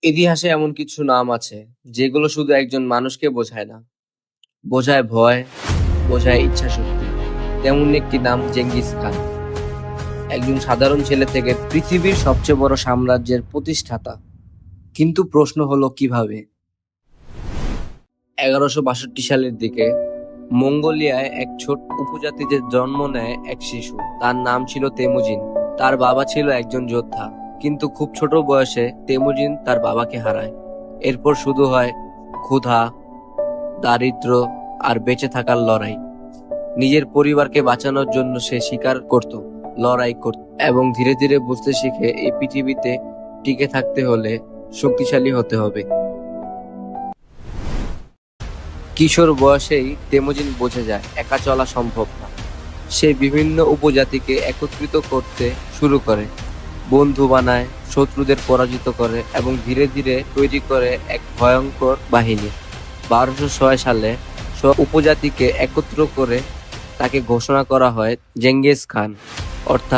ইতিহাসে এমন কিছু নাম আছে যেগুলো শুধু একজন মানুষকে বোঝায় না, বোঝায় ভয়, বোঝায় ইচ্ছাশক্তি। তেমন একটি নাম চেঙ্গিস খান। একজন সাধারণ ছেলে থেকে পৃথিবীর সবচেয়ে বড় সাম্রাজ্যের প্রতিষ্ঠাতা। কিন্তু প্রশ্ন হলো কিভাবে? 1162 সালের দিকে মঙ্গোলিয়ায় এক ছোট উপজাতিতে জন্ম নেয় এক শিশু। তার নাম ছিল তেমুজিন। তার বাবা ছিল একজন যোদ্ধা, কিন্তু খুব ছোট বয়সে তেমুজিন তার বাবাকে হারায়। এরপর শুরু হয় ক্ষুধা, দারিদ্র্য আর বেঁচে থাকার লড়াই। নিজের পরিবারকে বাঁচানোর জন্য সে শিকার করত, লড়াই করত এবং ধীরে ধীরে বুঝতে শিখে এই পৃথিবীতে টিকে থাকতে হলে শক্তিশালী হতে হবে। কিশোর বয়সেই তেমুজিন বুঝে যায় একা চলা সম্ভব না। সে বিভিন্ন উপজাতিকে একত্রিত করতে শুরু করে, বন্ধু বানায়, শত্রুদের পরাজিত করে এবং ধীরে ধীরে তৈরি করে এক ভয়ঙ্কর বাহিনী। 1206 সালে সব উপজাতিকে একত্র করে তাকে ঘোষণা করা হয় জেঙ্গিস খান, অর্থাৎ